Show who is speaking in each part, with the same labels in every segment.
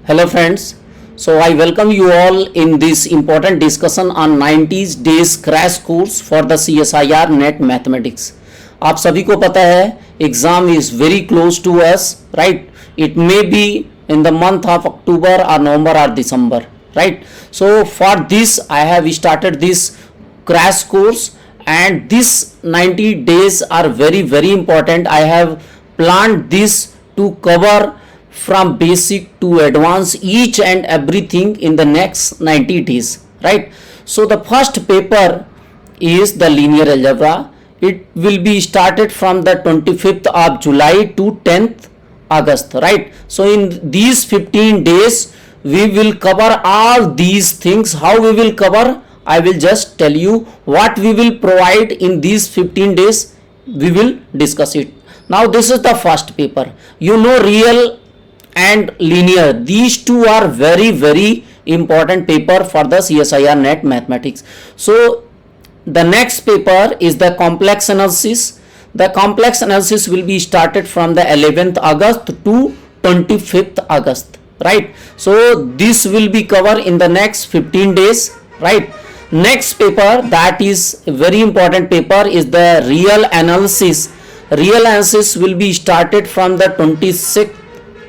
Speaker 1: Hello friends, so I welcome you all in this important discussion on 90 days crash course for the CSIR NET Mathematics. आप सभी को पता है exam is very close to us, right? It may be in the month of October or November or December, right? So for this I have started this crash course, and this 90 days are very important. I have planned this to cover from basic to advanced each and everything in the next 90 days, right? So the first paper is the linear algebra. It will be started from the 25th of July to 10th August, right? So in these 15 days we will cover all these things. How we will cover? I will just tell you what we will provide in these 15 days. We will discuss it. Now this is the first paper. You know, real and linear, these two are very important paper for the CSIR NET Mathematics. So the next paper is the complex analysis. The complex analysis will be started from the 11th August to 25th August, right? So this will be covered in the next 15 days, right? Next paper, that is very important paper, is the real analysis. Real analysis will be started from the 26th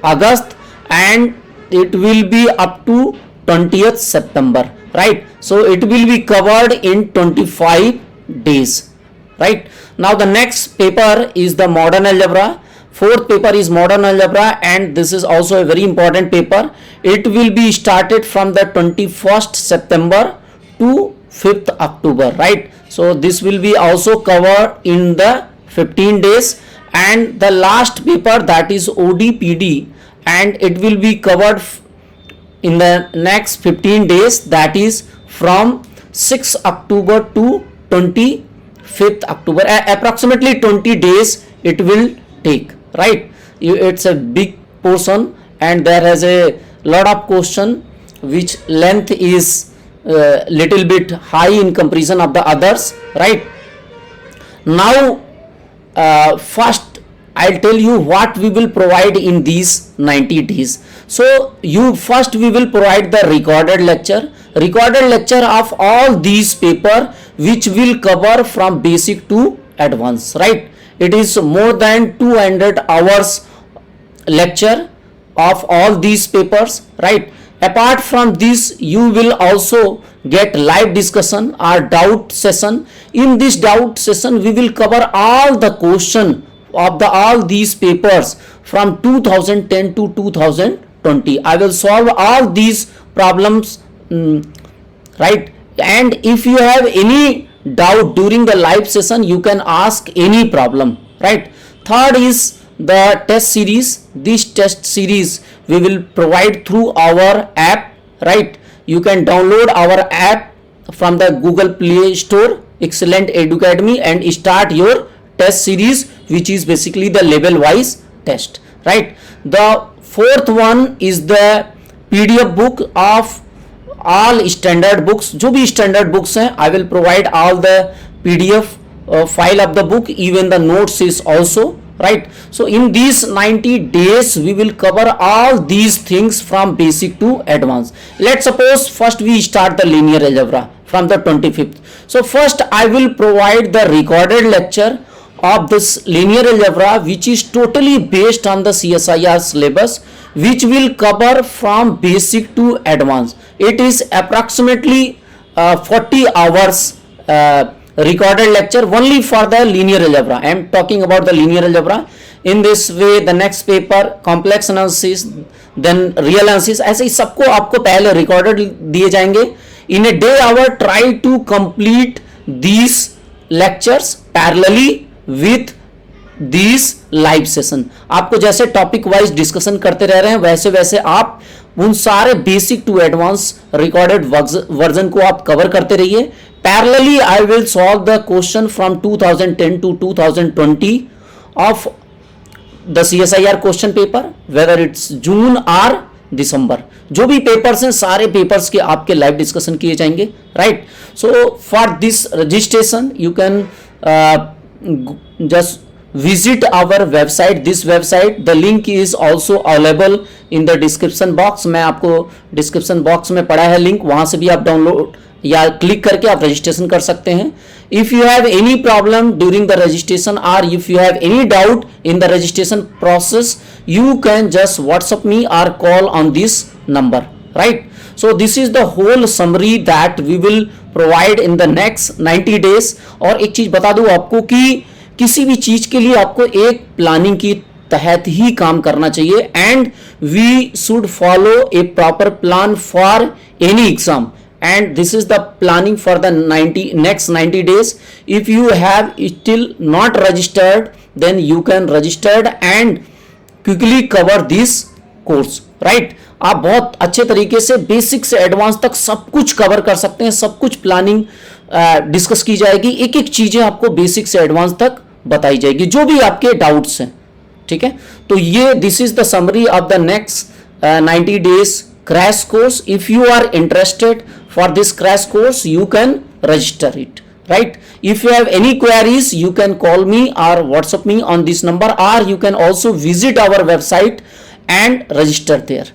Speaker 1: August and it will be up to 20th September, right? So it will be covered in 25 days, right? Now the next paper is the modern algebra. Fourth paper is modern algebra, and this is also a very important paper. It will be started from the 21st September to 5th October, right? So this will be also covered in the 15 days. And the last paper, that is ODPD, and it will be covered in the next 15 days, that is from 6th October to 25th October. Approximately 20 days it will take, right? It's a big portion and there has a lot of question which length is little bit high in comparison of the others, right? Now first I'll tell you what we will provide in these 90 days. So first we will provide the recorded lecture of all these paper, which will cover from basic to advanced, right? It is more than 200 hours lecture of all these papers, right? Apart from this, you will also get live discussion or doubt session. In this doubt session, we will cover all the question of all these papers from 2010 to 2020. I will solve all these problems, right? And if you have any doubt during the live session, you can ask any problem, right? Third is the test series. This test series we will provide through our app, right? You can download our app from the Google Play Store, Excellent Educademy, and start your test series, which is basically the level wise test, right? The fourth one is the PDF book of all standard books. जो भी standard books हैं, I will provide all the PDF file of the book, even the notes is also, right? So in these 90 days we will cover all these things from basic to advanced. Let's suppose first we start the linear algebra from the 25th. So first I will provide the recorded lecture of this linear algebra, which is totally based on the CSIR syllabus, which will cover from basic to advanced. It is approximately 40 hours recorded lecture only for the linear algebra. I am talking about the linear algebra. In this way, the next paper complex analysis, then real analysis, ऐसे ही सबको आपको पहले recorded दिए जाएंगे. In a day hour, try to complete these lectures parallelly with this live session. आपको जैसे topic wise discussion करते रह रहे हैं, वैसे वैसे आप उन सारे basic to advance recorded version को आप कवर करते रहिए. Parallelly I will solve the question from 2010 to 2020 of the CSIR question paper, whether it's June और दिसंबर. जो भी पेपर्स हैं, सारे पेपर्स के आपके लाइव डिस्कशन किए जाएंगे, right? So for this registration you can just visit our website. This website, the link is also available in the description box. मैं आपको डिस्क्रिप्शन बॉक्स में पड़ा है लिंक, वहां से भी आप डाउनलोड या क्लिक करके आप रजिस्ट्रेशन कर सकते हैं. If you have any problem during the registration or if you have any doubt in the registration process, you can just WhatsApp me or call on this number, right? So this is the whole summary that we will provide in the next 90 days. और एक चीज बता दूं आपको कि किसी भी चीज के लिए आपको एक प्लानिंग की तहत ही काम करना चाहिए, and we should follow a proper plan for any exam, and this is the planning for the next 90 days. If you have still not registered, then you can register and quickly cover this course, right? आप बहुत अच्छे तरीके से basic से advance तक सब कुछ cover कर सकते हैं. सब कुछ प्लानिंग डिस्कस की जाएगी, एक एक चीजें आपको बेसिक से एडवांस तक बताई जाएगी, जो भी आपके डाउट्स हैं. ठीक है, तो ये this is the summary of the next 90 days crash course. If you are interested for this crash course, you can register it, right? If you have any queries, you can call me or WhatsApp me on this number, or you can also visit our website and register there.